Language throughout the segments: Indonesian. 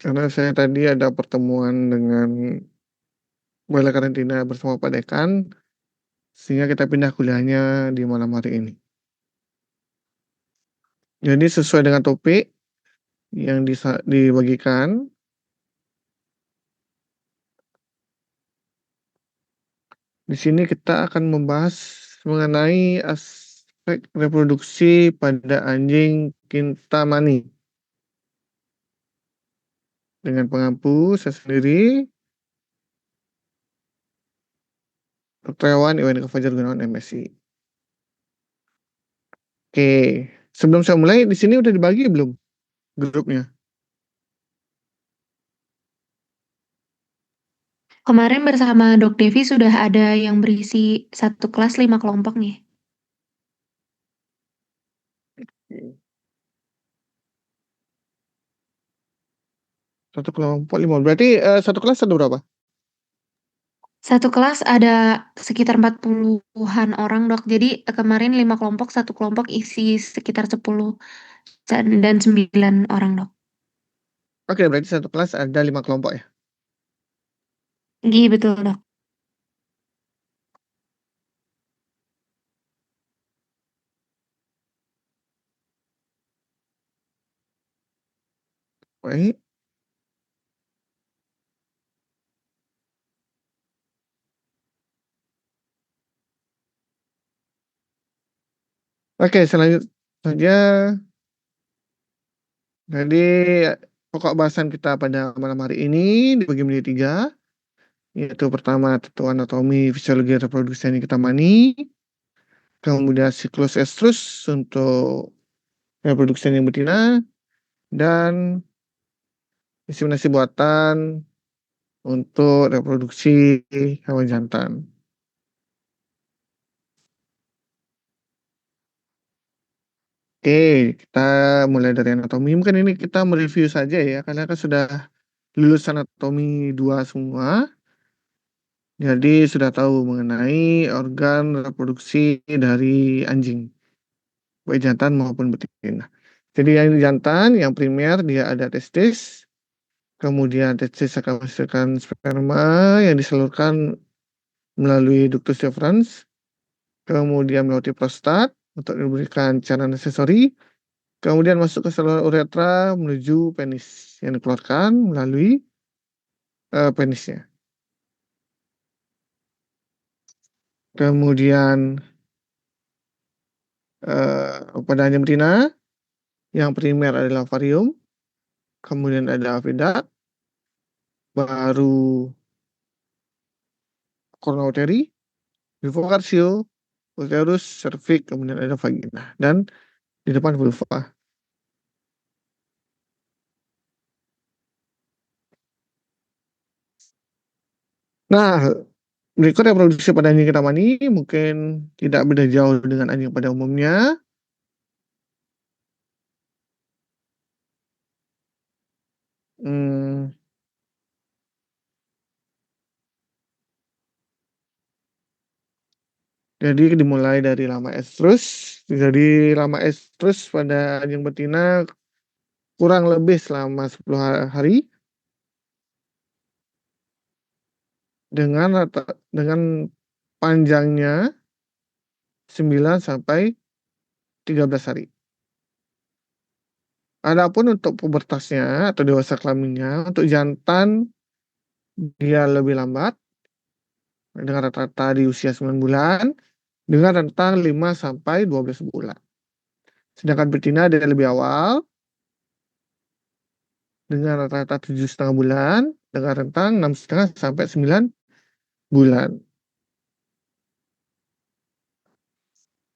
Karena saya tadi ada pertemuan dengan balai karantina bersama Pak Dekan, sehingga kita pindah kuliahnya di malam hari ini. Jadi sesuai dengan topik yang dibagikan, di sini kita akan membahas mengenai aspek reproduksi pada anjing kintamani. Dengan pengampu saya sendiri, Dr. Hewan Iwan Fajar Gunawan MSI. Oke, sebelum saya mulai, di sini udah dibagi belum grupnya? Kemarin bersama Dok Devi sudah ada yang berisi satu kelas 5 kelompok nih. Satu kelompok 5. Berarti satu kelas ada berapa? Satu kelas ada sekitar 40-an orang, Dok. Jadi kemarin 5 kelompok, satu kelompok isi sekitar 10 dan 9 orang, Dok. Oke, berarti satu kelas ada 5 kelompok ya? Iya, betul, Dok. Baik. Oke, selanjutnya, jadi pokok bahasan kita pada malam hari ini dibagi menjadi 3, yaitu pertama tentu anatomi, fisiologi, reproduksi anjing kintamani, kemudian siklus estrus untuk reproduksi anjing betina, dan inseminasi buatan untuk reproduksi hewan jantan. Oke, kita mulai dari anatomi. Mungkin ini kita mereview saja ya, karena kan sudah lulus anatomi 2 semua. Jadi sudah tahu mengenai organ reproduksi dari anjing, baik jantan maupun betina. Jadi yang jantan, yang primer dia ada testis, kemudian testis akan menghasilkan sperma yang disalurkan melalui ductus deferens, kemudian melewati prostat untuk diberikan cairan aksesori, kemudian masuk ke saluran uretra menuju penis yang dikeluarkan melalui penisnya. Kemudian pada anjing betina, yang primer adalah ovarium, kemudian ada avidat, baru corona uteri, hipokarsio, uterus, cervix, kemudian ada vagina, dan di depan vulva. Nah, berikut reproduksi pada anjing kintamani mungkin tidak beda jauh dengan anjing pada umumnya. Hmm, jadi dimulai dari lama estrus. Jadi lama estrus pada anjing betina kurang lebih selama 10 hari dengan panjangnya 9 sampai 13 hari. Adapun untuk pubertasnya atau dewasa kelaminnya, untuk jantan dia lebih lambat dengan rata-rata di usia 9 bulan dengan rentang 5 sampai 12 bulan. Sedangkan betina dia lebih awal dengan rata-rata 7,5 bulan dengan rentang 6,5 sampai 9 bulan.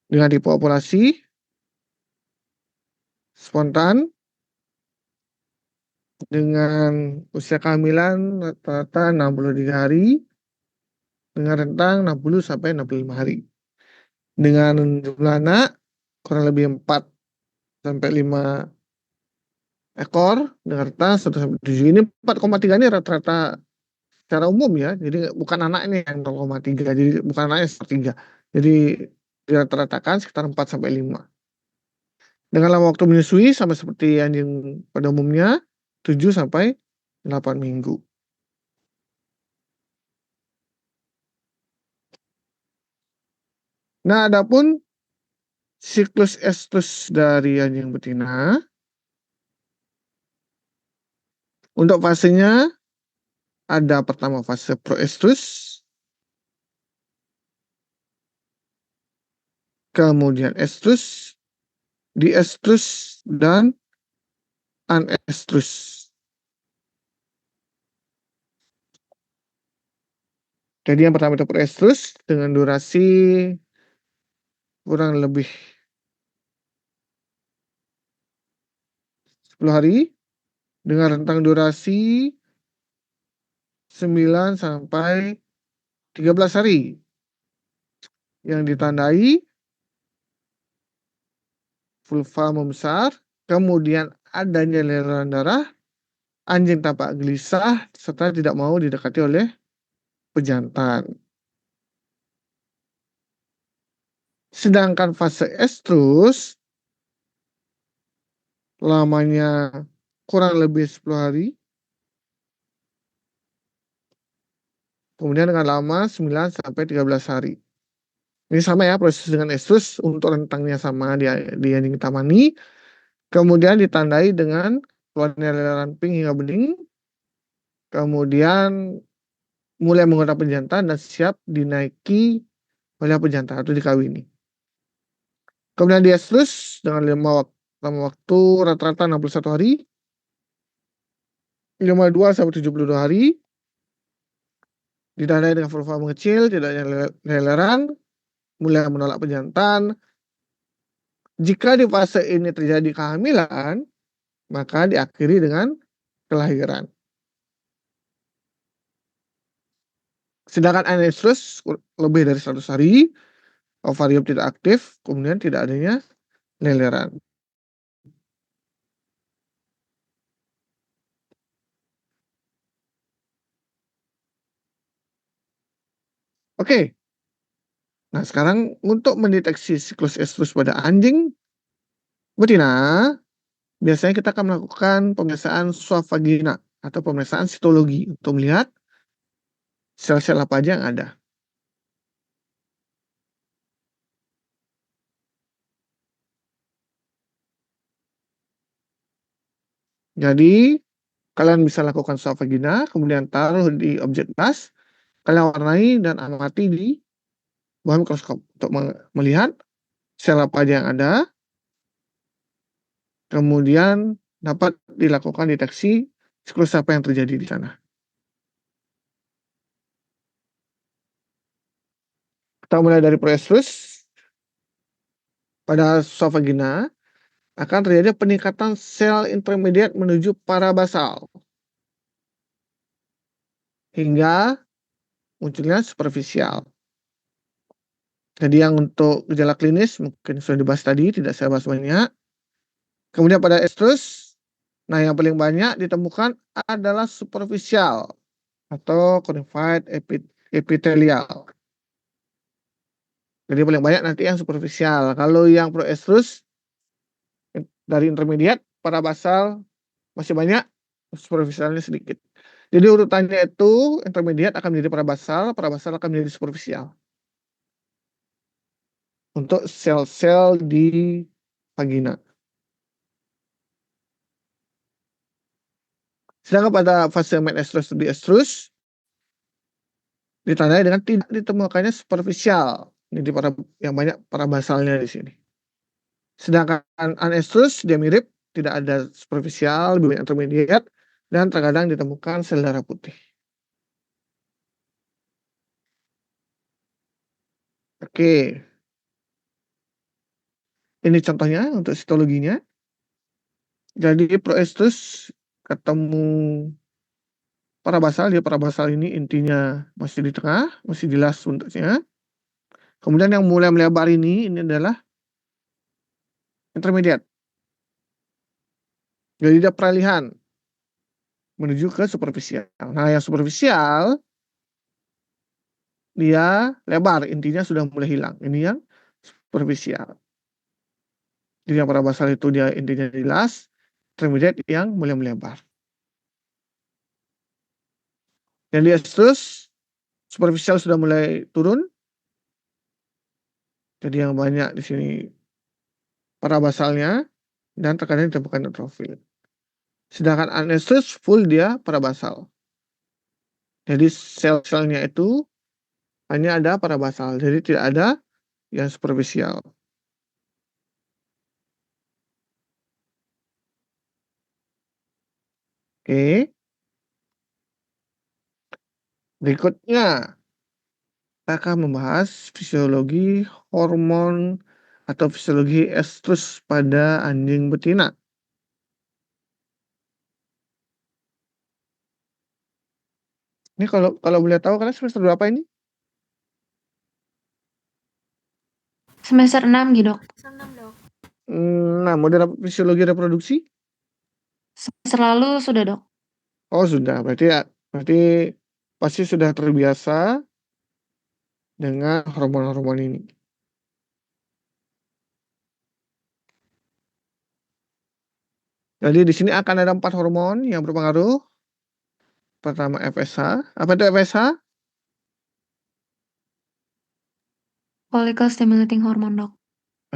Dengan tipe operasi spontan dengan usia kehamilan rata-rata 63 hari dengan rentang 60 sampai 65 hari. Dengan jumlah anak kurang lebih 4 sampai 5 ekor dengan rentang 1 sampai 7. Ini 4,3 ini rata-rata secara umum ya. Jadi bukan anaknya yang 0,3. Jadi bukan anaknya sepertiga. Jadi dirata-ratakan sekitar 4 sampai 5. Dengan lama waktu menyusui sama seperti anjing pada umumnya 7 sampai 8 minggu. Nah, adapun siklus estrus dari anjing betina, untuk fasenya ada pertama fase proestrus, kemudian estrus, diestrus, dan anestrus. Jadi yang pertama itu proestrus dengan durasi kurang lebih 10 hari dengan rentang durasi 9 sampai 13 hari yang ditandai vulva membesar, kemudian adanya aliran darah, anjing tampak gelisah, serta tidak mau didekati oleh pejantan. Sedangkan fase estrus lamanya kurang lebih 10 hari, kemudian dengan lama 9 sampai 13 hari. Ini sama ya proses dengan estrus, untuk rentangnya sama di anjing tamani, kemudian ditandai dengan keluarnya aliran pink hingga bening, kemudian mulai menggunakan pejantan dan siap dinaiki oleh pejantan atau dikawini. Kemudian di estrus dengan lama waktu rata-rata 61 hari, 52 sampai 72 hari, ditandai dengan vulva mengecil, tidak ada leleran, mulai menolak pejantan. Jika di fase ini terjadi kehamilan, maka diakhiri dengan kelahiran. Sedangkan anestrus lebih dari 100 hari, ovarium tidak aktif, kemudian tidak adanya leleran. Oke, nah sekarang untuk mendeteksi siklus estrus pada anjing betina, biasanya kita akan melakukan pemeriksaan swab vagina atau pemeriksaan sitologi untuk melihat sel-sel apa aja yang ada. Jadi, kalian bisa lakukan swab vagina, kemudian taruh di objek gas, kalian warnai dan amati di bawah mikroskop untuk melihat sel apa aja yang ada, kemudian dapat dilakukan deteksi siklus apa yang terjadi di sana. Kita mulai dari proestrus. Pada swab vagina akan terjadi peningkatan sel intermediat menuju parabasal hingga munculnya superficial. Jadi yang untuk gejala klinis mungkin sudah dibahas tadi, tidak saya bahas banyak. Kemudian pada estrus, nah yang paling banyak ditemukan adalah superficial atau conified epithelial. Jadi paling banyak nanti yang superficial. Kalau yang proestrus dari intermediate, parabasal masih banyak, superficialnya sedikit. Jadi urutannya itu intermediate akan menjadi parabasal, parabasal akan menjadi superficial. Untuk sel-sel di vagina. Sedangkan pada fase estrus di estrus ditandai dengan tidak ditemukannya superficial. Jadi yang banyak parabasalnya di sini. Sedangkan anestrus dia mirip, tidak ada superficial, lebih banyak intermediate, dan terkadang ditemukan sel darah putih. Oke, ini contohnya untuk sitologinya. Jadi proestrus ketemu parabasal, dia parabasal ini intinya masih di tengah, masih di last bentuknya. Kemudian yang mulai melebar ini adalah intermediate. Jadi dia peralihan menuju ke superficial. Nah, yang superficial dia lebar, intinya sudah mulai hilang. Ini yang superficial. Jadi yang parabasal itu dia intinya jelas, intermediate yang mulai melebar. Yang di estrus superficial sudah mulai turun. Jadi yang banyak di sini parabasalnya dan tekanan ditemukan neutrofil. Sedangkan anestrus full dia parabasal. Jadi sel-selnya itu hanya ada parabasal, jadi tidak ada yang superficial. Oke, berikutnya kita akan membahas fisiologi hormon atau fisiologi estrus pada anjing betina. Ini kalau boleh tahu kalian semester berapa ini? Semester 6 gitu, Dok. Nah, model fisiologi reproduksi? Semester lalu sudah, Dok. Oh, sudah. Berarti pasti sudah terbiasa dengan hormon-hormon ini. Jadi di sini akan ada 4 hormon yang berpengaruh. Pertama FSH. Apa itu FSH? Follicle stimulating hormone, Dok.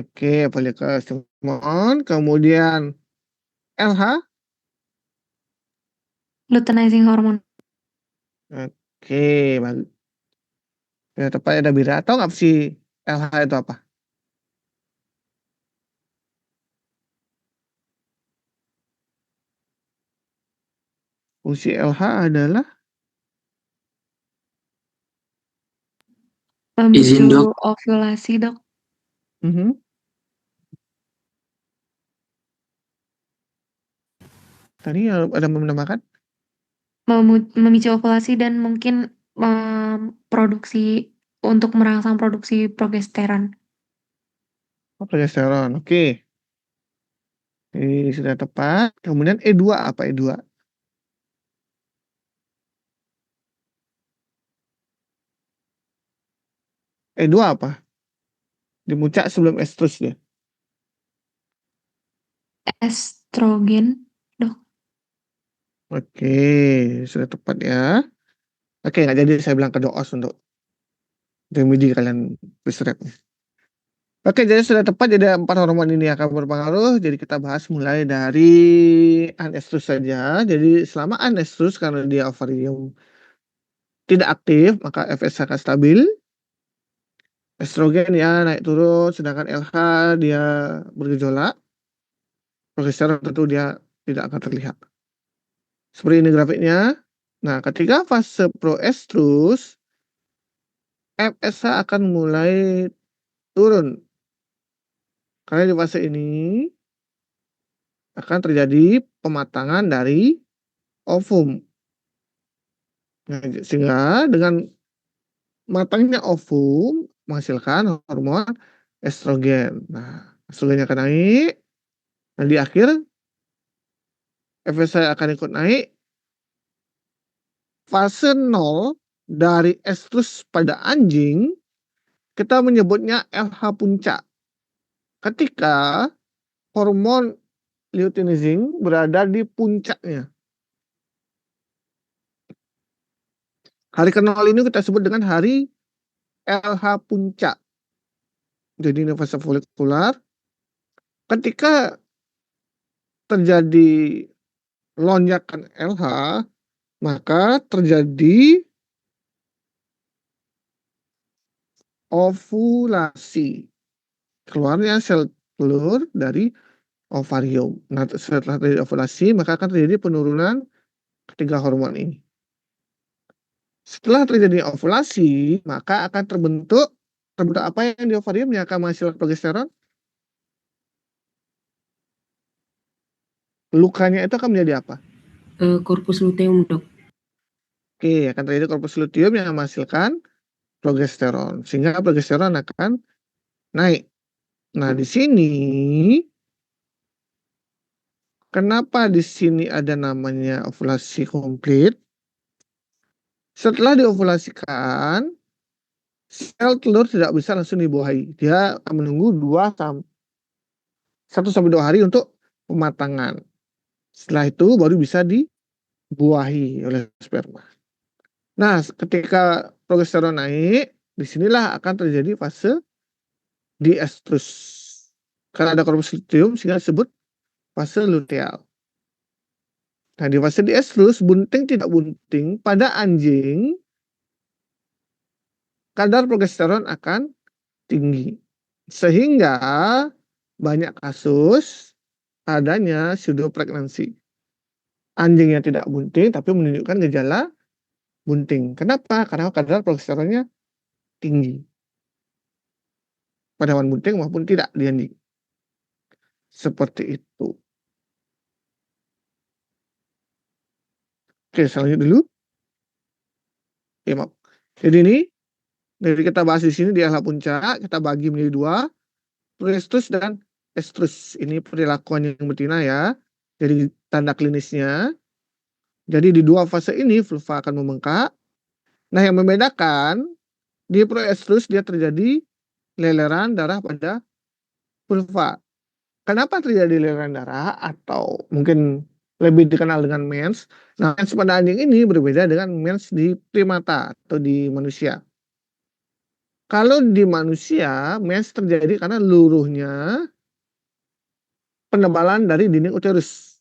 Oke, follicle hormone. Kemudian LH. Luteinizing hormone. Oke, bagus. Ya, tepat ada Bira. Tahu nggak sih LH itu apa? Fungsi LH adalah Memicu Izin dok, ovulasi, Dok. mhm. Tadi ada menambahkan Memicu ovulasi dan mungkin produksi untuk merangsang produksi progesteron. progesteron. Oke, ini sudah tepat. Kemudian E2 apa E2? E2 apa? Dimuncak sebelum estrus ya. Estrogen, Dok. Oke, sudah tepat ya. Oke, nggak jadi saya bilang ke doos untuk remedi kalian riset. Oke, jadi sudah tepat. Jadi 4 hormon ini akan berpengaruh. Jadi kita bahas mulai dari anestrus saja. Jadi selama anestrus karena dia ovarium tidak aktif, maka FSH akan stabil. Estrogen ya naik turun, sedangkan LH dia bergejolak. Progesteron tentu dia tidak akan terlihat. Seperti ini grafiknya. Nah, ketika fase proestrus, FSH akan mulai turun. Karena di fase ini akan terjadi pematangan dari ovum. Nah, sehingga dengan matangnya ovum menghasilkan hormon estrogen. Nah, estrogennya akan naik. Nah, di akhir FSH akan ikut naik. Fase 0 dari estrus pada anjing kita menyebutnya LH puncak. Ketika hormon luteinizing berada di puncaknya. Hari ke-0 ini kita sebut dengan hari LH puncak. Jadi ini fase folikular. Ketika terjadi lonjakan LH, maka terjadi ovulasi. Keluarnya sel telur dari ovarium. Nah, setelah terjadi ovulasi, maka akan terjadi penurunan ketiga hormon ini. Setelah terjadi ovulasi, maka akan terbentuk apa yang di ovarium yang akan menghasilkan progesteron? Lukanya itu akan menjadi apa? korpus luteum dok. Oke, akan terjadi korpus luteum yang menghasilkan progesteron, sehingga progesteron akan naik. Nah, di sini kenapa di sini ada namanya ovulasi komplit? Setelah diovulasikan, sel telur tidak bisa langsung dibuahi. Dia akan menunggu 1-2 hari untuk pematangan. Setelah itu baru bisa dibuahi oleh sperma. Nah, ketika progesteron naik, disinilah akan terjadi fase diestrus. Karena ada korpus luteum sehingga disebut fase luteal. Nah, di fase diestrus, bunting tidak bunting, pada anjing kadar progesteron akan tinggi. Sehingga banyak kasus adanya pseudopregnancy. Anjingnya tidak bunting tapi menunjukkan gejala bunting. Kenapa? Karena kadar progesteronnya tinggi. Pada hewan bunting maupun tidak di anjing. Seperti itu. Oke, selanjutnya dulu. Oke, maaf. Jadi ini, dari kita bahas di sini di ala puncak, kita bagi menjadi dua. Proestrus dan estrus. Ini perilakuan yang betina ya. Jadi tanda klinisnya. Jadi di dua fase ini vulva akan membengkak. Nah, yang membedakan di proestrus dia terjadi leleran darah pada vulva. Kenapa terjadi leleran darah atau mungkin lebih dikenal dengan mens? Nah, mens pada anjing ini berbeda dengan mens di primata atau di manusia. Kalau di manusia, mens terjadi karena luruhnya penebalan dari dinding uterus.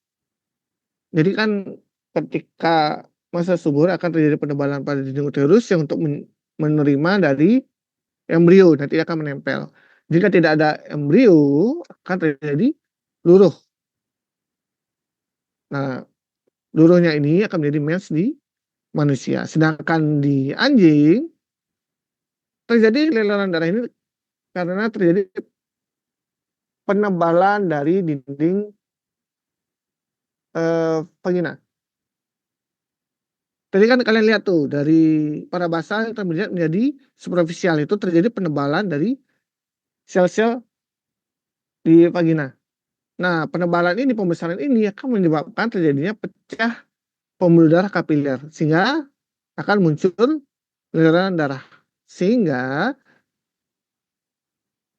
Jadi kan ketika masa subur akan terjadi penebalan pada dinding uterus yang untuk menerima dari embrio, nanti akan menempel. Jika tidak ada embrio, akan terjadi luruh. Nah, luruhnya ini akan menjadi mens di manusia. Sedangkan di anjing, terjadi leleran darah ini karena terjadi penebalan dari dinding vagina. Tadi kan kalian lihat tuh, dari parabasa intermediate menjadi superficial itu terjadi penebalan dari sel-sel di vagina. Nah, penebalan ini, pembesaran ini akan menyebabkan terjadinya pecah pembuluh darah kapiler, sehingga akan muncul leleran darah. Sehingga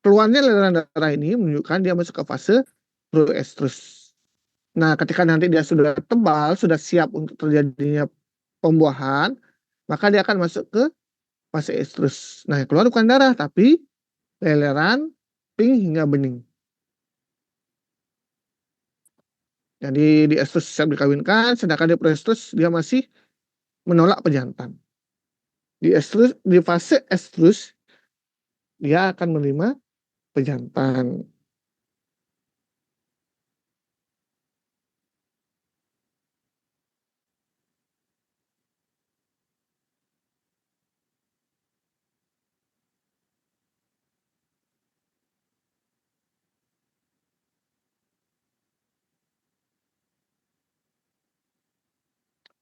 keluarnya leleran darah ini menunjukkan dia masuk ke fase proestrus. Nah, ketika nanti dia sudah tebal, sudah siap untuk terjadinya pembuahan, maka dia akan masuk ke fase estrus. Nah, keluar bukan darah, tapi leleran, pink hingga bening. Jadi di estrus siap dikawinkan, sedangkan di proestrus dia masih menolak pejantan. Di fase estrus dia akan menerima pejantan.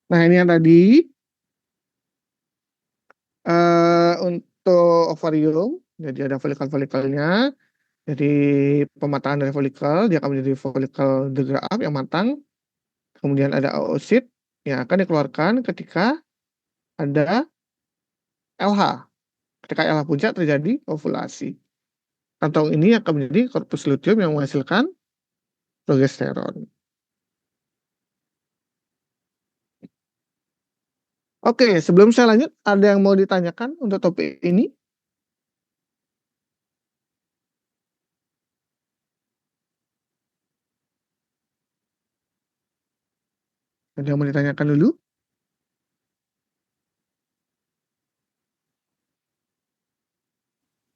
Nah, ini yang tadi untuk ovarium, jadi ada folikel-folikelnya. Jadi pematangan dari folikel, dia akan menjadi folikel the graph yang matang. Kemudian ada oosit yang akan dikeluarkan ketika ada LH. Ketika LH puncak terjadi ovulasi. Kantong ini akan menjadi korpus luteum yang menghasilkan progesteron. Oke, sebelum saya lanjut, ada yang mau ditanyakan untuk topik ini? Ada yang mau ditanyakan dulu?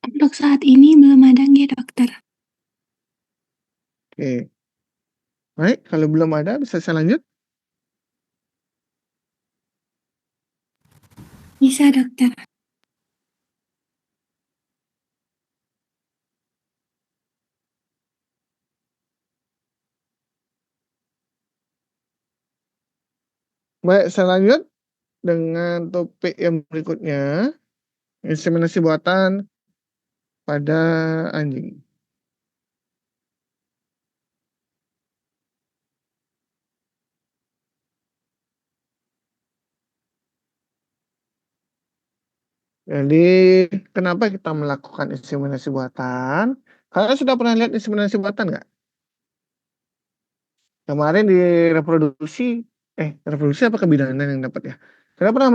Untuk saat ini belum ada nggih, dokter. Oke. Baik, kalau belum ada, bisa saya lanjut? Bisa, dokter. Baik, saya lanjut dengan topik yang berikutnya, inseminasi buatan pada anjing. Jadi, kenapa kita melakukan inseminasi buatan? Kalian sudah pernah lihat inseminasi buatan nggak? Kemarin di reproduksi apa kebidanan yang dapat ya? Kalian pernah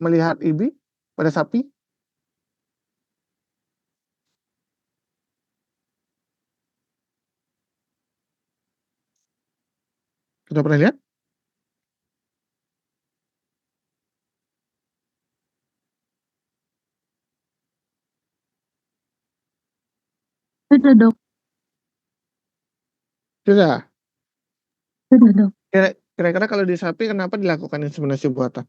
melihat IB pada sapi? Sudah pernah lihat? Sudah dok, Sudah. sudah dok. Kira-kira kalau di sapi kenapa dilakukan inseminasi buatan?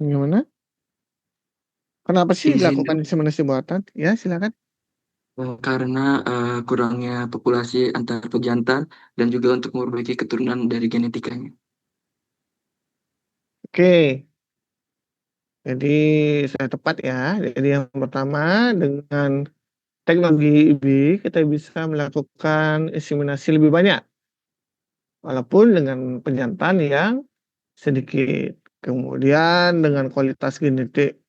Gimana? Kenapa sih Izin dilakukan dok, inseminasi buatan? Ya, silakan. karena kurangnya populasi antar pejantan dan juga untuk memperbaiki keturunan dari genetikanya. Oke, jadi saya tepat ya. Jadi yang pertama dengan teknologi IB kita bisa melakukan inseminasi lebih banyak, walaupun dengan pejantan yang sedikit. Kemudian dengan kualitas genetik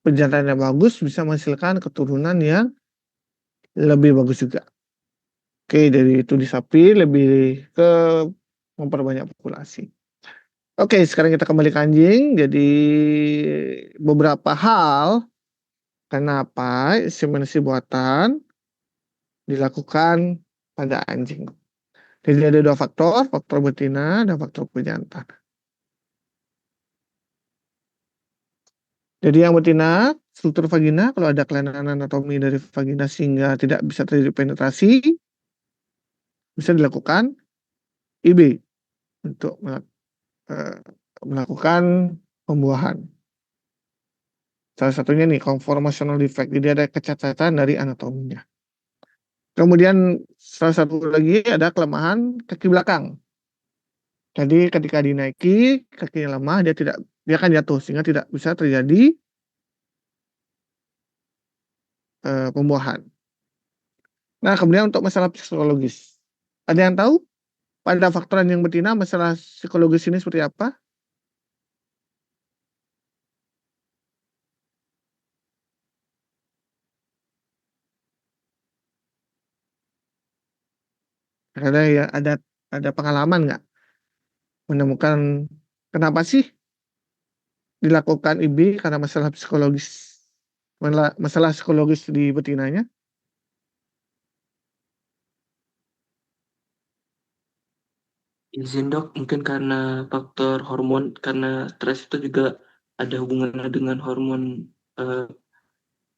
pejantan yang bagus bisa menghasilkan keturunan yang lebih bagus juga. Oke, dari itu di sapi lebih ke memperbanyak populasi. Oke, sekarang kita kembali ke anjing. Jadi beberapa hal kenapa inseminasi buatan dilakukan pada anjing. Jadi ada dua faktor, faktor betina dan faktor pejantan. Jadi yang betina, struktur vagina, kalau ada kelainan anatomi dari vagina sehingga tidak bisa terjadi penetrasi, bisa dilakukan IB untuk melakukan pembuahan. Salah satunya nih, conformational defect, jadi ada kecacatan dari anatominya. Kemudian salah satu lagi ada kelemahan kaki belakang. Jadi ketika dinaiki, kakinya lemah, dia akan jatuh sehingga tidak bisa terjadi pembuahan. Nah, kemudian untuk masalah psikologis. Ada yang tahu pada faktor yang betina masalah psikologis ini seperti apa? Ada pengalaman nggak menemukan kenapa sih dilakukan IB karena masalah psikologis, masalah psikologis di betinanya? Izin dok, mungkin karena faktor hormon, karena stres itu juga ada hubungannya dengan hormon eh,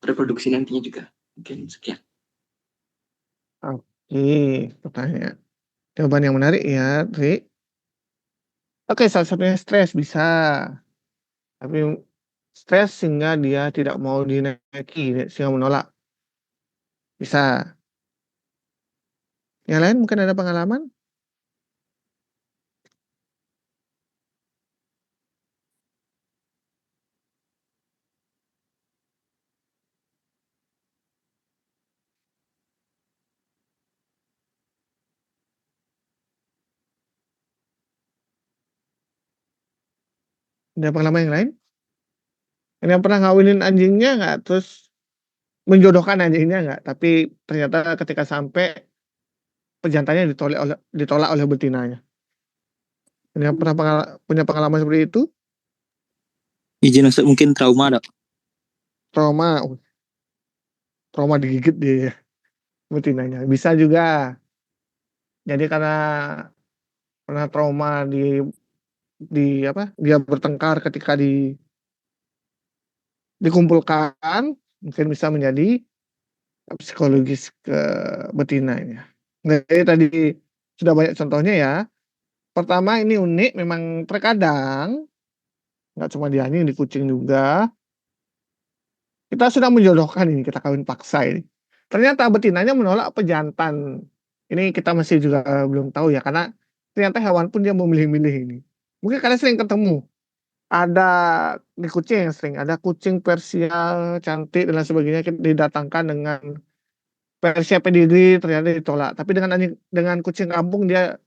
reproduksi nantinya juga. Mungkin sekian. Oke, pertanyaan. Jawaban yang menarik ya, Tri. Oke, salah satunya stres bisa. Tapi stres sehingga dia tidak mau dinaiki, sehingga menolak. Bisa. Yang lain mungkin ada pengalaman? Ada pengalaman yang lain? Yang pernah ngawinin anjingnya nggak? Terus menjodohkan anjingnya nggak? Tapi ternyata ketika sampai pejantannya ditolak oleh betinanya. Yang pernah punya pengalaman seperti itu? Izin masuk mungkin trauma dok. Trauma, trauma digigit di betinanya. Bisa juga. Jadi karena pernah trauma di apa? Dia bertengkar ketika dikumpulkan, mungkin bisa menjadi psikologis ke betinanya. Jadi tadi sudah banyak contohnya ya. Pertama ini unik, memang terkadang nggak cuma di anjing, di kucing juga. Kita sudah menjodohkan ini, kita kawin paksa ini. Ternyata betinanya menolak pejantan. Ini kita masih juga belum tahu ya, karena ternyata hewan pun dia memilih-milih ini. Mungkin kalian sering ketemu. Ada di kucing yang sering, ada kucing Persia cantik dan lain sebagainya didatangkan dengan Persia pedigree ternyata ditolak. Tapi dengan kucing kampung dia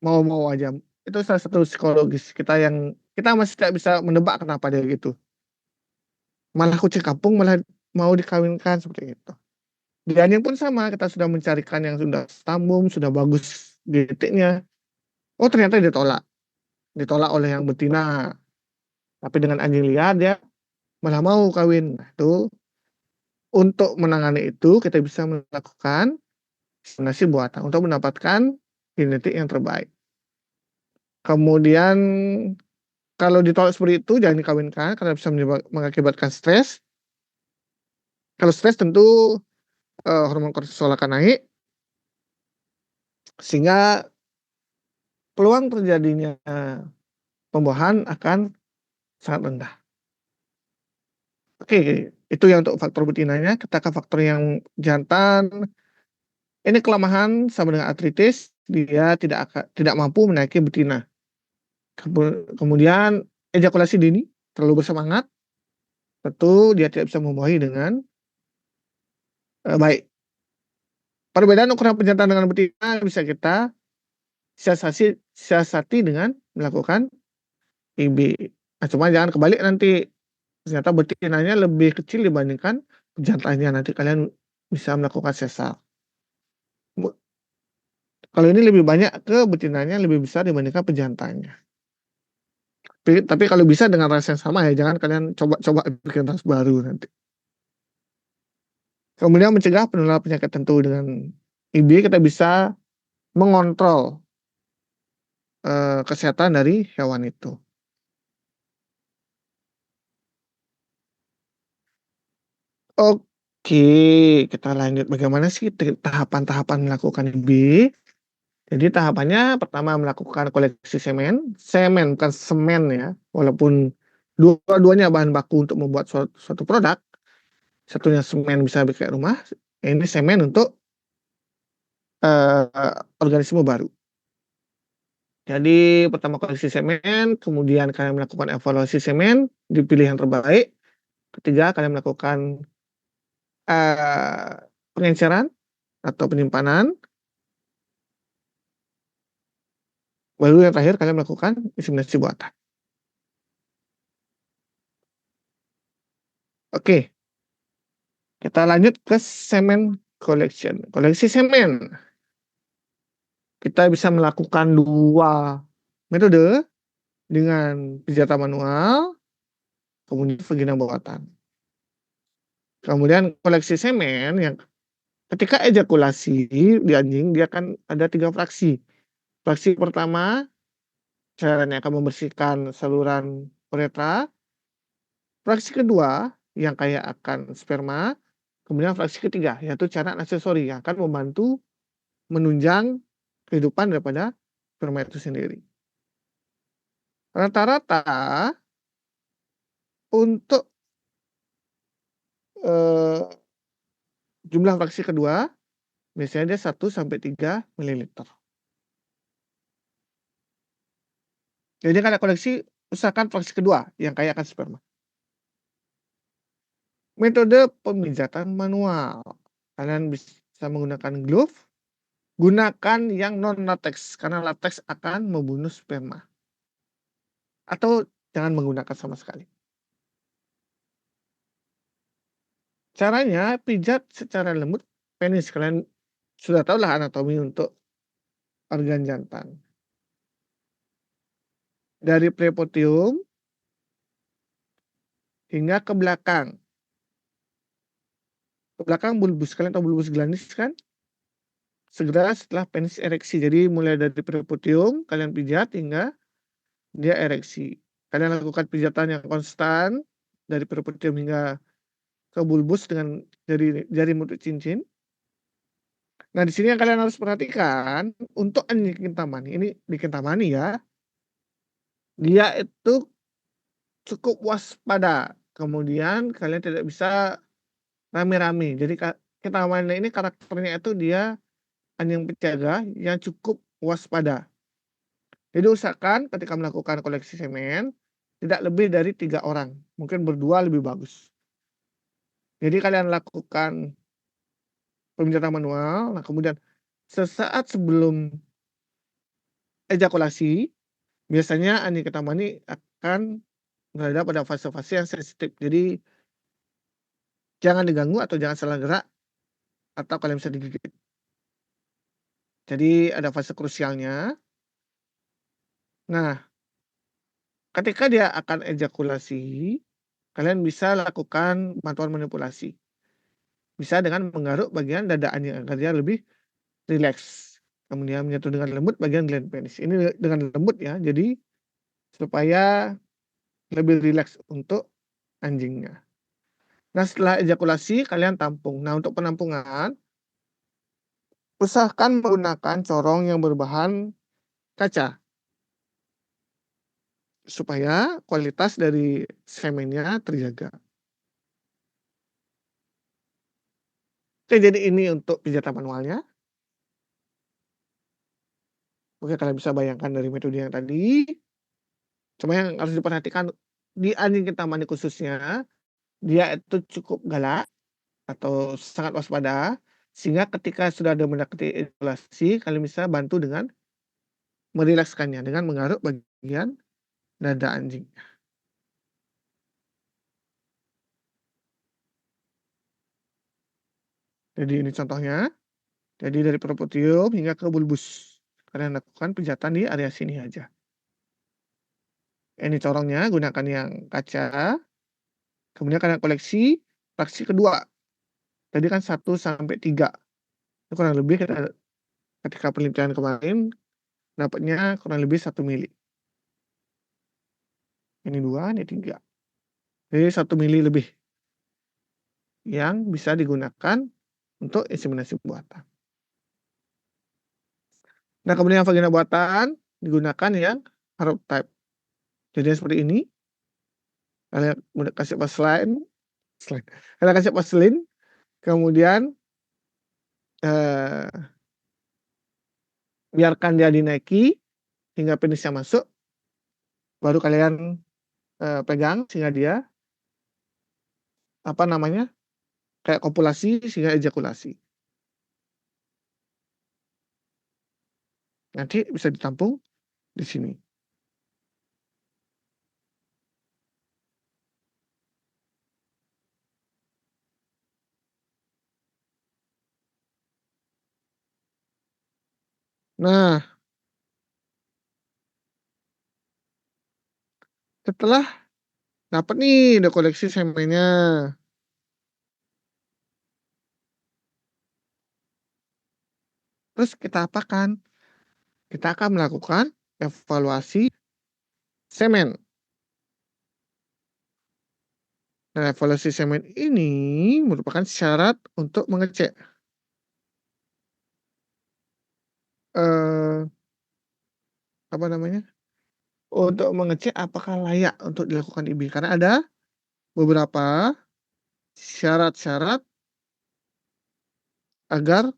mau-mau aja. Itu salah satu psikologis kita yang kita masih tidak bisa menebak kenapa dia gitu. Malah kucing kampung malah mau dikawinkan seperti itu. Di anjing pun sama, kita sudah mencarikan yang sudah stambum, sudah bagus genetiknya. Oh ternyata ditolak oleh yang betina. Tapi dengan anjing liar dia malah mau kawin. Nah, itu untuk menangani itu kita bisa melakukan inseminasi buatan untuk mendapatkan genetik yang terbaik. Kemudian kalau ditolak seperti itu jangan dikawinkan karena bisa mengakibatkan stres. Kalau stres tentu hormon kortisol akan naik sehingga peluang terjadinya pembuahan akan sangat rendah. Oke, itu yang untuk faktor betinanya. Kita ke faktor yang jantan. Ini kelemahan sama dengan artritis, dia tidak mampu menaiki betina. Kemudian ejakulasi dini, terlalu bersemangat, tentu dia tidak bisa membuahi dengan baik. Perbedaan ukuran pejantan dengan betina bisa kita siasati dengan melakukan IB. Nah, cuma jangan kebalik nanti. Ternyata betinanya lebih kecil dibandingkan pejantannya. Nanti kalian bisa melakukan sesar. Kalau ini lebih banyak ke betinanya lebih besar dibandingkan pejantannya. Tapi kalau bisa dengan ras yang sama ya, jangan kalian coba bikin ras baru nanti. Kemudian mencegah penularan penyakit tentu dengan IB kita bisa mengontrol kesehatan dari hewan itu. Oke, kita lanjut. Bagaimana sih tahapan-tahapan melakukan IB? Jadi tahapannya pertama melakukan koleksi semen bukan semen ya, walaupun dua-duanya bahan baku untuk membuat suatu produk. Satunya semen bisa bikin rumah, ini semen untuk organisme baru. Jadi pertama koleksi semen, kemudian kalian melakukan evaluasi semen, dipilih yang terbaik. Ketiga kalian melakukan pengenceran atau penyimpanan. Baru yang terakhir kalian melakukan inseminasi buatan. Oke, kita lanjut ke semen collection. Koleksi semen. Kita bisa melakukan dua metode dengan pijatan manual, kemudian vagina buatan. Kemudian koleksi semen yang ketika ejakulasi di anjing dia akan ada 3 fraksi. Fraksi pertama cairannya akan membersihkan saluran uretra. Fraksi kedua yang kaya akan sperma. Kemudian fraksi ketiga yaitu cairan aksesori yang akan membantu menunjang kehidupan daripada sperma itu sendiri. Rata-rata untuk jumlah fraksi kedua biasanya dia 1-3 ml. Jadi kalau koleksi usahakan fraksi kedua yang kaya akan sperma. Metode pemijatan manual. Kalian bisa menggunakan glove. Gunakan yang non latex karena latex akan membunuh sperma. Atau jangan menggunakan sama sekali. Caranya pijat secara lembut penis. Kalian sudah tahu lah anatomi untuk organ jantan. Dari prepotium hingga ke belakang. Ke belakang bulbus. Kalian tahu bulbus glandis kan? Segera setelah penis ereksi. Jadi mulai dari prepotium kalian pijat hingga dia ereksi. Kalian lakukan pijatan yang konstan dari prepotium hingga ke bulbus dengan jari mulut cincin. Nah, di sini yang kalian harus perhatikan untuk anjing kintamani. Ini di kintamani ya. Dia itu cukup waspada. Kemudian kalian tidak bisa rame-rame. Jadi kintamani ini karakternya itu dia anjing penjaga yang cukup waspada. Jadi usahakan ketika melakukan koleksi semen tidak lebih dari 3 orang. Mungkin berdua lebih bagus. Jadi kalian lakukan pemijatan manual. Nah kemudian sesaat sebelum ejakulasi, biasanya anjing ketaman ini akan berada pada fase-fase yang sensitif. Jadi jangan diganggu atau jangan salah gerak atau kalian bisa digigit. Jadi ada fase krusialnya. Nah, ketika dia akan ejakulasi, kalian bisa lakukan bantuan manipulasi. Bisa dengan menggaruk bagian dada anjing agar dia lebih rileks. Kemudian menyentuh dengan lembut bagian gland penis. Ini dengan lembut ya, jadi supaya lebih rileks untuk anjingnya. Nah, setelah ejakulasi, kalian tampung. Nah, untuk penampungan, usahakan menggunakan corong yang berbahan kaca supaya kualitas dari semennya terjaga. Oke, jadi ini untuk pijatan manualnya. Oke, kalian bisa bayangkan dari metode yang tadi. Cuma yang harus diperhatikan di anjing ketamani khususnya, dia itu cukup galak atau sangat waspada, sehingga ketika sudah ada mendekati ejakulasi, kalian bisa bantu dengan merilekskannya dengan menggaruk bagian dada anjing. Jadi ini contohnya. Jadi dari propodium hingga ke bulbus. Kalian lakukan pijatan di area sini aja. Ini corongnya, gunakan yang kaca. Kemudian kalian koleksi fraksi kedua. Tadi kan 1 sampai 3. Itu kurang lebih ketika penelitian kemarin dapatnya kurang lebih 1 mili. Ini 2, ini 3. Jadi 1 mili lebih yang bisa digunakan untuk inseminasi buatan. Nah, kemudian vagina buatan digunakan yang Harrop type. Jadi seperti ini. Kalian kasih porcelain. Kalian kasih porcelain, kemudian biarkan dia dinaiki hingga penisnya masuk, baru kalian pegang sehingga dia kayak kopulasi sehingga ejakulasi. Nanti bisa ditampung di sini. Nah, setelah dapat nih udah koleksi semennya, terus kita apakan? Kita akan melakukan evaluasi semen. Nah, evaluasi semen ini merupakan syarat untuk mengecek untuk mengecek apakah layak untuk dilakukan IB, karena ada beberapa syarat-syarat agar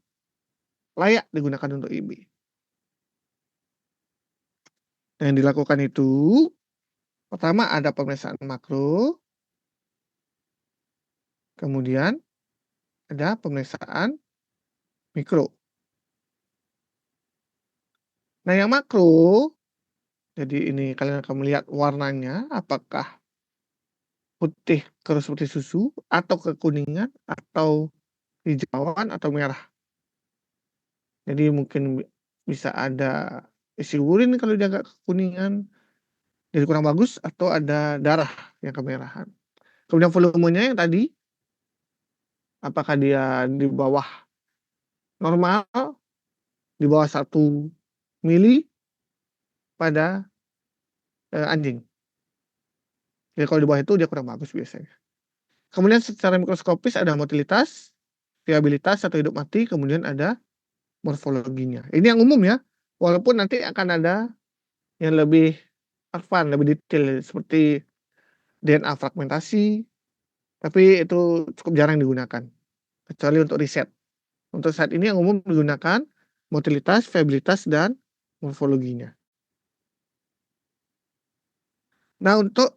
layak digunakan untuk IB. Nah, yang dilakukan itu pertama ada pemeriksaan makro, kemudian ada pemeriksaan mikro. Nah, yang makro, jadi ini kalian akan melihat warnanya apakah putih terus seperti susu, atau kekuningan, atau hijauan, atau merah. Jadi mungkin bisa ada isi urin kalau dia agak kekuningan, jadi kurang bagus, atau ada darah yang kemerahan. Kemudian volumenya yang tadi, apakah dia di bawah normal, di bawah 1 mili pada anjing. Jadi kalau di bawah itu dia kurang bagus biasanya. Kemudian secara mikroskopis ada motilitas, viabilitas atau hidup mati, kemudian ada morfologinya. Ini yang umum ya, walaupun nanti akan ada yang lebih advance, lebih detail seperti DNA fragmentasi, tapi itu cukup jarang digunakan, kecuali untuk riset. Untuk saat ini yang umum digunakan motilitas, viabilitas, dan morfologinya. Nah, untuk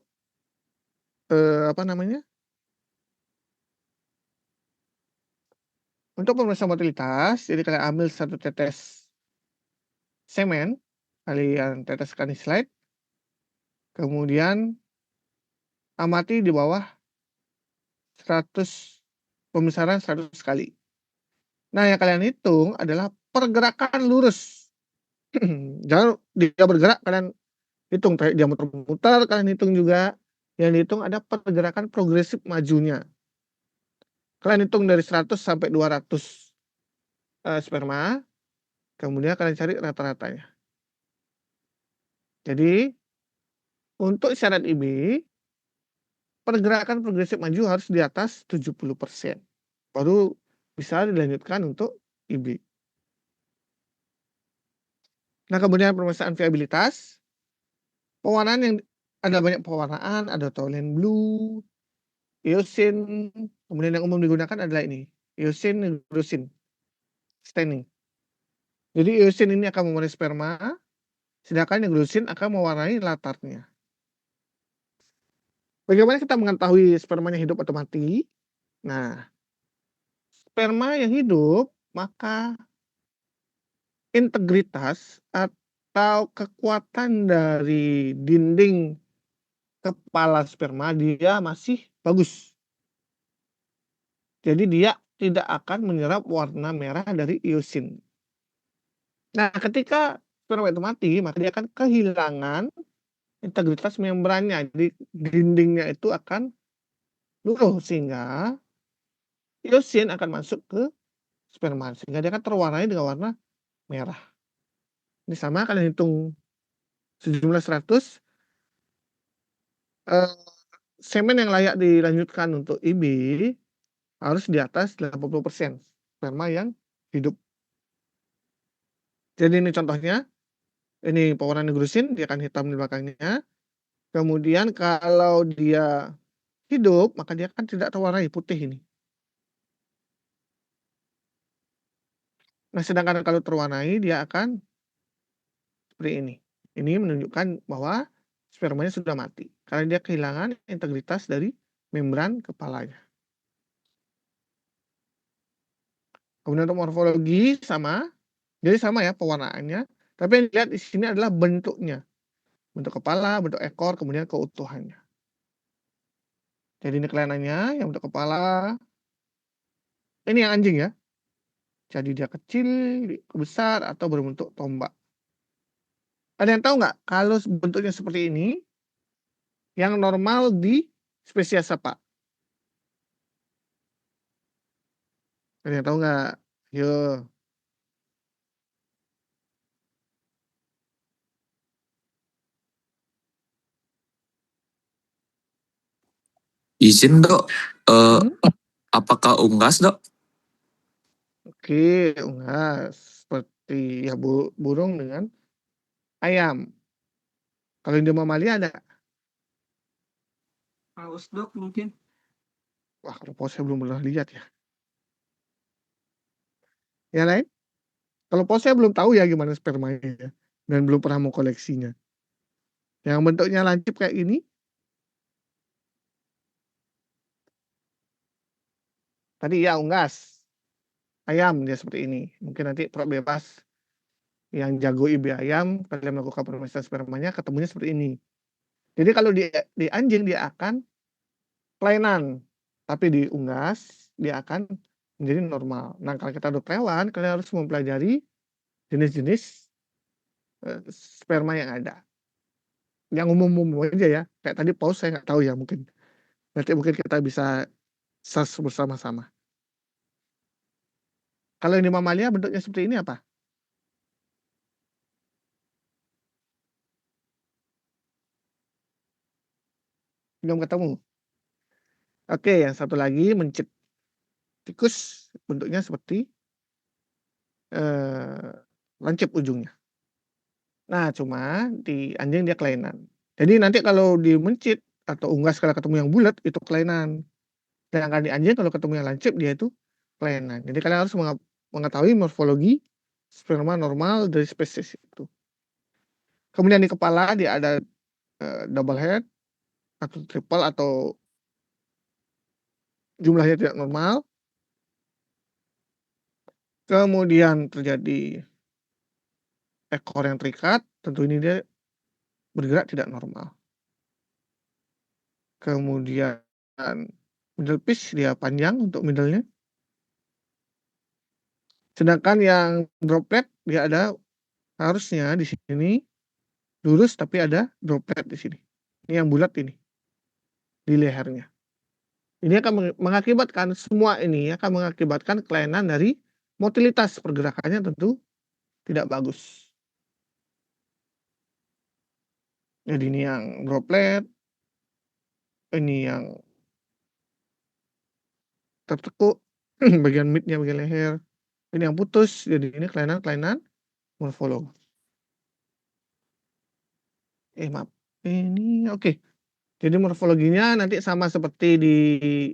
untuk pemeriksaan motilitas, jadi kalian ambil 1 tetes semen Kalian teteskan di slide. Kemudian amati di bawah 100 pembesaran 100 kali. Nah, yang kalian hitung adalah pergerakan lurus. Jangan dia bergerak kalian hitung, kayak dia muter-muter kalian hitung juga. Yang dihitung ada pergerakan progresif majunya. Kalian hitung dari 100 sampai 200 sperma, kemudian kalian cari rata-ratanya. Jadi, untuk syarat IB, pergerakan progresif maju harus di atas 70%. Baru bisa dilanjutkan untuk IB. Nah, kemudian pemeriksaan viabilitas. Pewarnaan yang ada banyak pewarnaan, ada toluene blue, eosin, kemudian yang umum digunakan adalah ini, eosin nigrosin staining. Jadi eosin ini akan mewarnai sperma, sedangkan nigrosin akan mewarnai latarnya. Bagaimana kita mengetahui spermanya hidup atau mati? Nah, sperma yang hidup, maka integritas atau kekuatan dari dinding kepala sperma dia masih bagus. Jadi dia tidak akan menyerap warna merah dari eosin. Nah, ketika sperma itu mati, maka dia akan kehilangan integritas membrannya. Jadi dindingnya itu akan luruh sehingga eosin akan masuk ke sperma sehingga dia akan terwarnai dengan warna merah. Ini sama kalian hitung sejumlah 100 semen yang layak dilanjutkan untuk IB harus di atas 80% sperma yang hidup. Jadi ini contohnya, ini pewarna nigrosin, dia akan hitam di belakangnya. Kemudian kalau dia hidup, maka dia akan tidak terwarnai putih ini. Nah, sedangkan kalau terwarnai, dia akan seperti ini. Ini menunjukkan bahwa spermanya sudah mati, karena dia kehilangan integritas dari membran kepalanya. Kemudian untuk morfologi sama, jadi sama ya pewarnaannya, tapi yang dilihat di sini adalah bentuknya. Bentuk kepala, bentuk ekor, kemudian keutuhannya. Jadi ini kelainannya, yang bentuk kepala, ini yang anjing ya. Jadi dia kecil, besar, atau berbentuk tombak. Ada yang tahu nggak kalau bentuknya seperti ini, yang normal di spesies apa? Ada yang tahu nggak? Yuk. Izin dok, Hmm? apakah unggas dok? Oke, unggas. Seperti ya burung dengan ayam. Kalau di mamalia ada? Paus dok mungkin. Wah, kalau paus saya belum pernah lihat ya. Yang lain? Kalau paus saya belum tahu ya gimana spermanya ya. Dan belum pernah mau koleksinya. Yang bentuknya lancip kayak ini. Tadi ya unggas. Ayam dia seperti ini. Mungkin nanti bebas yang jago IB ayam, kalian melakukan pemeriksaan spermanya, ketemunya seperti ini. Jadi kalau di anjing dia akan kelainan. Tapi di unggas dia akan menjadi normal. Nah, kalau kita dokter hewan, kalian harus mempelajari jenis-jenis sperma yang ada. Yang umum-umum aja ya. Kayak tadi paus saya nggak tahu ya mungkin. Nanti mungkin kita bisa search bersama-sama. Kalau ini mamalia bentuknya seperti ini apa? Belum ketemu. Oke, yang satu lagi mencit. Tikus bentuknya seperti lancip ujungnya. Nah, cuma di anjing dia kelainan. Jadi nanti kalau di mencit atau unggas kalau ketemu yang bulat itu kelainan. Sedangkan di anjing kalau ketemu yang lancip dia itu kelainan. Jadi kalian harus mengetahui morfologi sperma normal dari spesies itu. Kemudian di kepala dia ada double head atau triple atau jumlahnya tidak normal. Kemudian terjadi ekor yang terikat, tentu ini dia bergerak tidak normal. Kemudian middle pitch dia panjang untuk middle-nya. Sedangkan yang droplet dia ada harusnya di sini lurus tapi ada droplet di sini. Ini yang bulat ini di lehernya. Ini akan mengakibatkan semua ini akan mengakibatkan kelainan dari motilitas pergerakannya tentu tidak bagus. Jadi ini yang droplet, ini yang tertekuk, bagian midnya, bagian leher. Ini yang putus, jadi ini kelainan-kelainan morfolog. Maaf. Ini oke. Jadi morfologinya nanti sama seperti di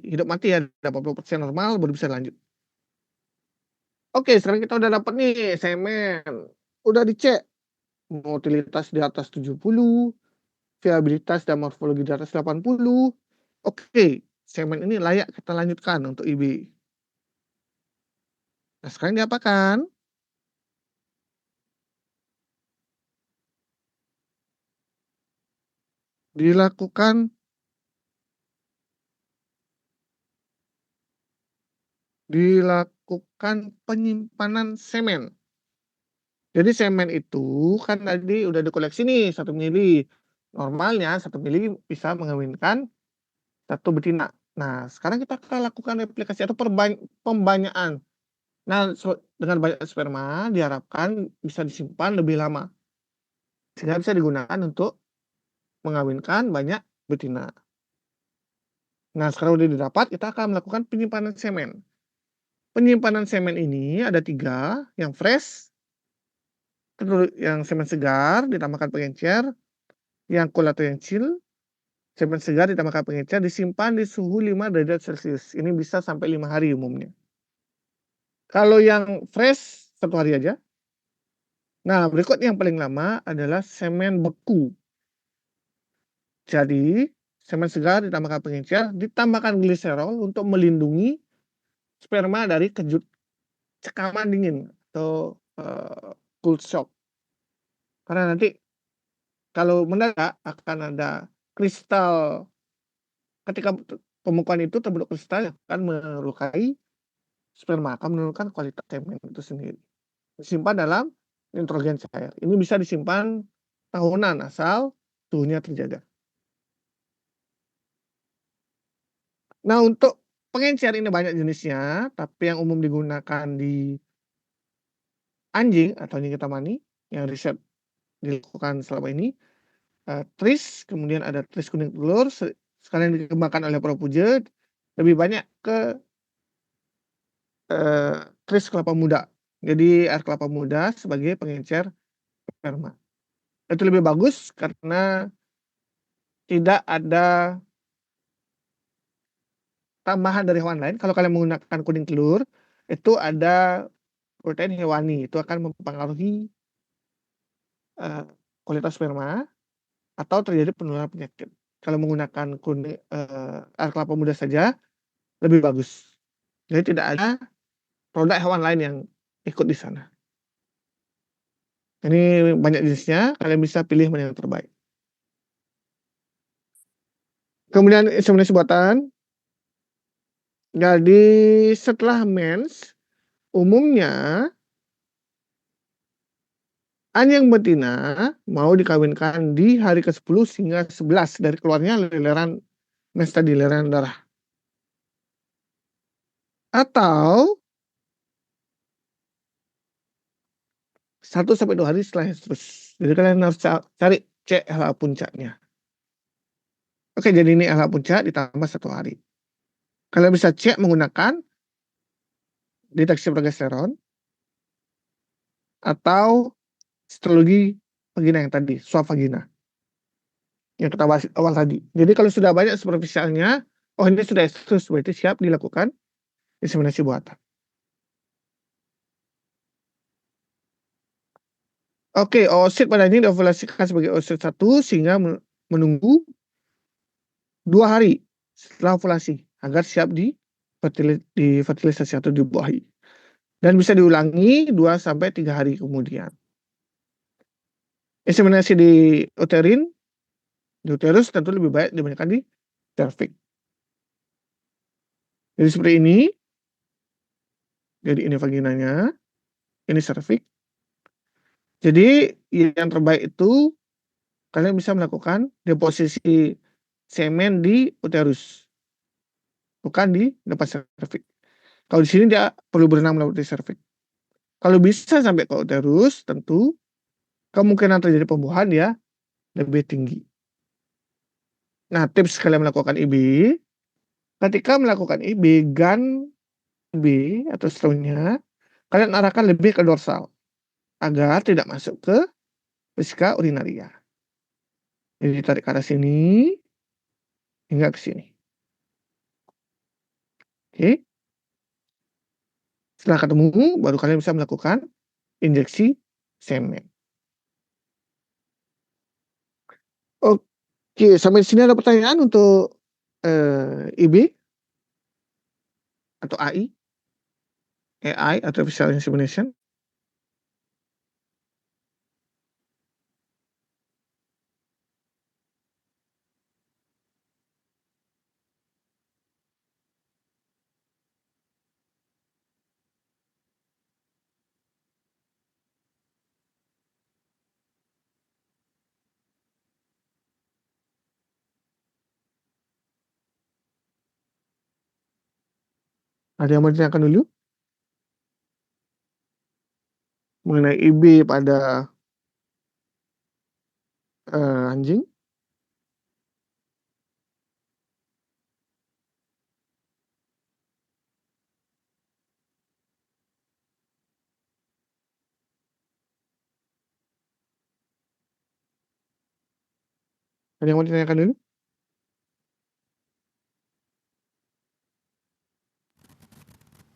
hidup mati ya, 80% normal baru bisa lanjut. Oke, sekarang kita udah dapat nih semen. Udah dicek motilitas di atas 70, viabilitas dan morfologi di atas 80. Oke, semen ini layak kita lanjutkan untuk IB. Nah, sekarang diapakan? Dilakukan penyimpanan semen. Jadi semen itu kan tadi udah dikoleksi nih 1 mili. Normalnya 1 mili bisa mengawinkan 1 betina. Nah, sekarang kita akan lakukan replikasi atau pembanyakan. Nah, dengan banyak sperma diharapkan bisa disimpan lebih lama. Sehingga bisa digunakan untuk mengawinkan banyak betina. Nah, sekarang udah didapat, kita akan melakukan penyimpanan semen. Penyimpanan semen ini ada 3, yang fresh, yang semen segar ditambahkan pengencer, yang cool atau yang chill, semen segar ditambahkan pengencer disimpan di suhu 5 derajat Celcius. Ini bisa sampai 5 hari umumnya. Kalau yang fresh 1 hari aja. Nah, berikut yang paling lama adalah semen beku. Jadi, semen segar ditambahkan pengencer, ditambahkan gliserol untuk melindungi sperma dari cekaman dingin atau cold shock. Karena nanti kalau mendadak akan ada kristal, ketika pemukulan itu terbentuk kristal yang akan melukai sperma, akan menurunkan kualitas semen itu sendiri. Disimpan dalam nitrogen cair. Ini bisa disimpan tahunan asal suhunya terjaga. Nah, untuk pengencer ini banyak jenisnya, tapi yang umum digunakan di anjing atau anjing hitamani yang riset dilakukan selama ini, tris, kemudian ada tris kuning telur, sekalian dikembangkan oleh Prof. Puja, lebih banyak ke tris kelapa muda. Jadi air kelapa muda sebagai pengencer sperma. Itu lebih bagus karena tidak ada tambahan dari hewan lain. Kalau kalian menggunakan kuning telur, itu ada protein hewani. Itu akan mempengaruhi kualitas sperma atau terjadi penularan penyakit. Kalau menggunakan air kelapa muda saja, lebih bagus. Jadi tidak ada produk hewan lain yang ikut di sana. Ini banyak jenisnya, kalian bisa pilih mana yang terbaik. Kemudian inseminasi buatan. Jadi setelah mens, umumnya anjing betina mau dikawinkan di hari ke-10 hingga 11 dari keluarnya leleran mens tadi, leleran darah. Atau 1-2 hari setelah terus. Jadi kalian harus cari cek LH puncaknya. Oke, jadi ini LH puncak ditambah 1 hari. Kalian bisa cek menggunakan deteksi progesteron atau histologi vagina yang tadi, swab vagina. Yang kita bahas awal tadi. Jadi kalau sudah banyak superficialnya, oh ini sudah estrus, berarti siap dilakukan inseminasi buatan. Oke, oosit pada ini diovulasikan sebagai oosit 1 sehingga menunggu 2 hari setelah ovulasi agar siap fertilisasi atau dibuahi. Dan bisa diulangi 2-3 hari kemudian. Inseminasi di uterin, di uterus tentu lebih baik dibandingkan di cervix. Jadi seperti ini. Jadi ini vaginanya, ini cervix. Jadi yang terbaik itu kalian bisa melakukan deposisi semen di uterus, bukan di depan cervix. Kalau di sini dia perlu berenang melewati cervix. Kalau bisa sampai ke uterus, tentu kemungkinan terjadi pembuahan ya lebih tinggi. Nah, tips kalian melakukan IB, ketika melakukan IB, gun IB atau stronnya, kalian arahkan lebih ke dorsal, agar tidak masuk ke vesika urinaria. Jadi ditarik ke arah sini, hingga ke sini. Oke. Setelah ketemu, baru kalian bisa melakukan injeksi semen. Oke, sampai sini ada pertanyaan untuk IB atau AI, Artificial Insemination. Ada yang mau ditanyakan dulu mengenai IB pada anjing? Ada yang mau ditanyakan dulu?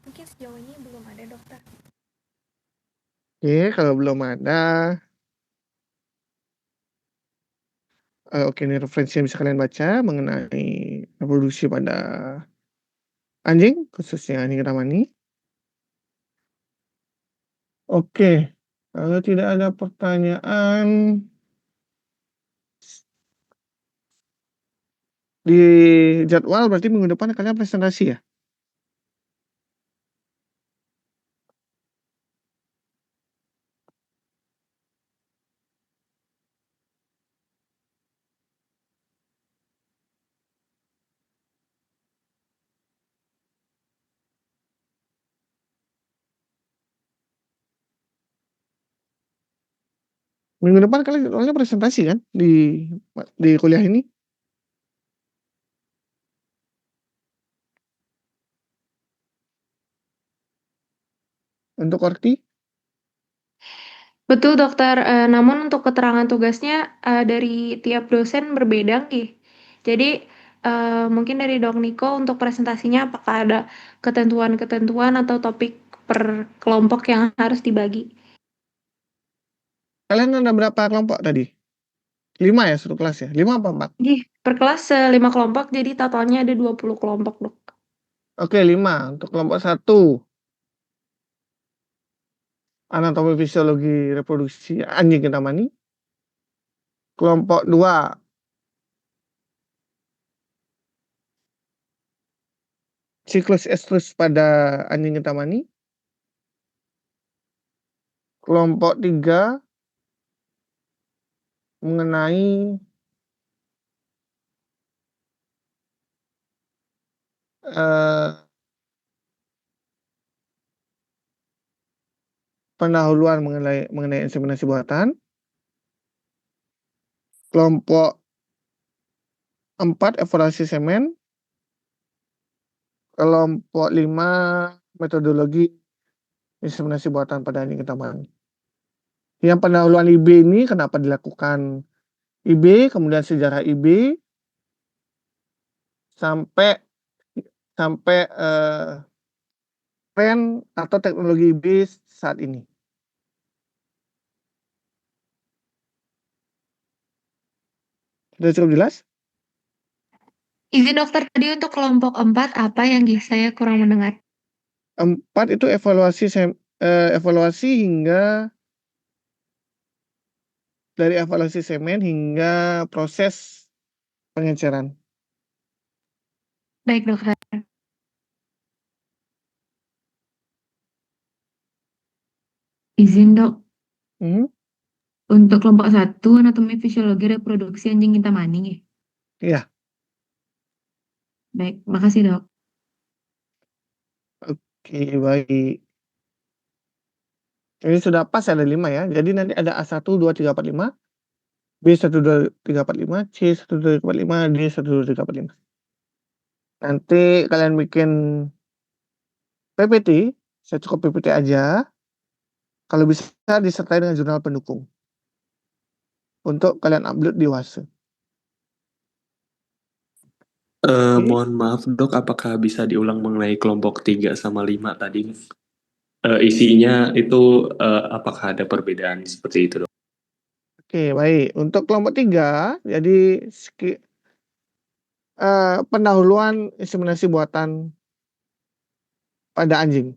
Mungkin sejauh ini belum ada, dokter. Oke, kalau belum ada, oke, ini referensi yang bisa kalian baca mengenai reproduksi pada anjing, khususnya anjing ramani. Oke, kalau tidak ada pertanyaan, di jadwal berarti minggu depan kalian presentasi ya? Minggu depan kalian jadwalnya presentasi kan di kuliah ini? Untuk Korti? Betul, dokter. Namun untuk keterangan tugasnya dari tiap dosen berbeda, Ki. Jadi mungkin dari Dok Niko untuk presentasinya apakah ada ketentuan-ketentuan atau topik per kelompok yang harus dibagi? Kalian ada berapa kelompok tadi? 5 ya satu kelas ya? 5 apa 4? Per kelas 5 kelompok, jadi totalnya ada 20 kelompok, Dok. Oke, 5. Untuk kelompok 1, anatomi fisiologi reproduksi anjing ketamani. Kelompok 2, siklus estrus pada anjing ketamani. Kelompok 3, mengenai pendahuluan mengenai inseminasi buatan. Kelompok 4, evaluasi semen. Kelompok 5, metodologi inseminasi buatan pada anjing ketamani. Yang pendahuluan IB ini kenapa dilakukan IB, kemudian sejarah IB, sampai tren atau teknologi IB saat ini. Sudah cukup jelas? Izin dokter, tadi untuk kelompok 4 apa yang saya kurang mendengar? 4 itu evaluasi hingga dari evaluasi semen hingga proses pengenceran. Baik, dokter. Izin dok, Hmm, untuk kelompok 1 anatomi fisiologi reproduksi anjing Kintamani ya? Iya, Baik, makasih dok. oke baik. Ini sudah pas ada 5 ya. Jadi nanti ada A1, 2, 3, 4, 5, B1, 2, 3, 4, 5, C1, 2, 3, 4, 5, D1, 2, 3, 4, 5. Nanti kalian bikin PPT, saya cukup PPT aja. Kalau bisa disertai dengan jurnal pendukung untuk kalian upload di WhatsApp. Oke. Mohon maaf dok, apakah bisa diulang mengenai kelompok 3 sama 5 tadi? Isinya itu apakah ada perbedaan seperti itu dok? Oke, baik. Untuk kelompok 3, jadi pendahuluan inseminasi buatan pada anjing.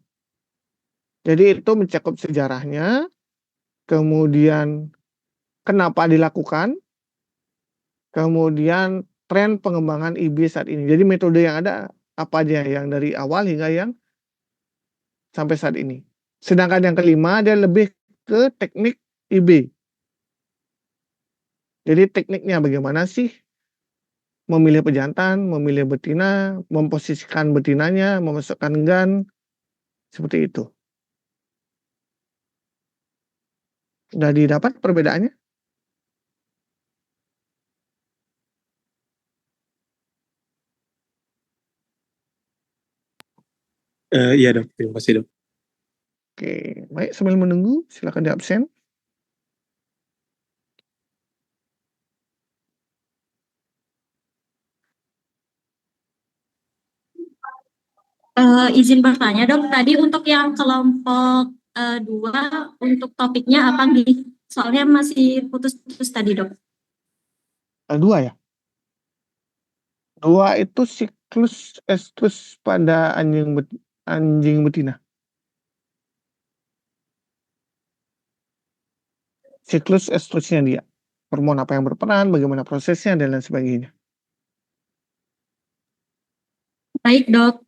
Jadi itu mencakup sejarahnya, kemudian kenapa dilakukan, kemudian tren pengembangan IB saat ini. Jadi metode yang ada apa aja yang dari awal hingga yang sampai saat ini. Sedangkan yang kelima dia lebih ke teknik IB. Jadi tekniknya bagaimana sih memilih pejantan, memilih betina, memposisikan betinanya, memasukkan gan, seperti itu. Sudah didapat perbedaannya? Iya dok, terima kasih dok. Oke, baik, sambil menunggu silakan di absen. Izin bertanya dok, tadi untuk yang kelompok 2 untuk topiknya apa nih? Soalnya masih putus-putus tadi dok. 2 ya? 2 itu siklus estrus pada anjing betina. Siklus estrusnya dia. Hormon apa yang berperan, bagaimana prosesnya, dan lain sebagainya. Baik dok.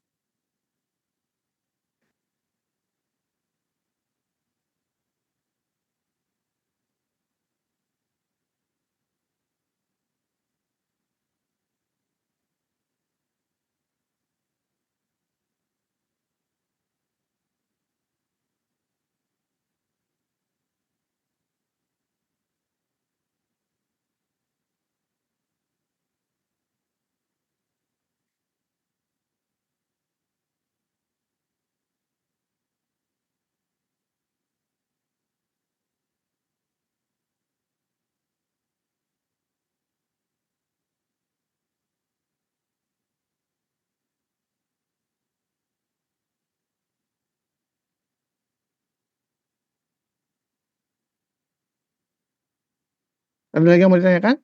Ada lagi yang mau ditanyakan?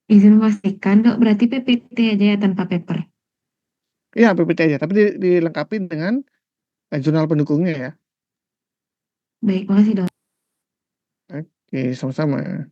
Izin memastikan dok, berarti PPT aja ya tanpa paper. Iya, PPT aja, tapi dilengkapi dengan jurnal pendukungnya ya. Baik, makasih dok. Oke, sama-sama.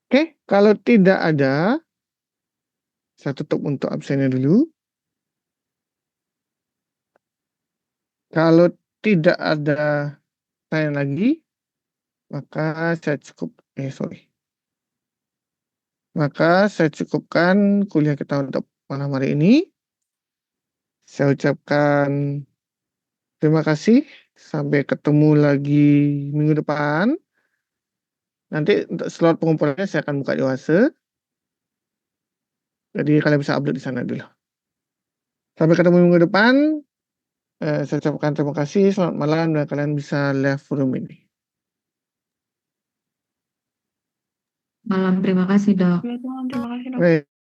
Oke, kalau tidak ada, saya tutup untuk absennya dulu. Kalau tidak ada tanya lagi, maka saya cukupkan kuliah kita untuk malam hari ini. Saya ucapkan terima kasih. Sampai ketemu lagi minggu depan. Nanti untuk slot pengumpulannya saya akan buka di WhatsApp. Jadi kalian bisa upload di sana dulu. Sampai ketemu minggu depan. Saya ucapkan terima kasih. Selamat malam dan kalian bisa left room ini. malam. Terima kasih, Dok. Selamat malam, terima kasih dok. Baik.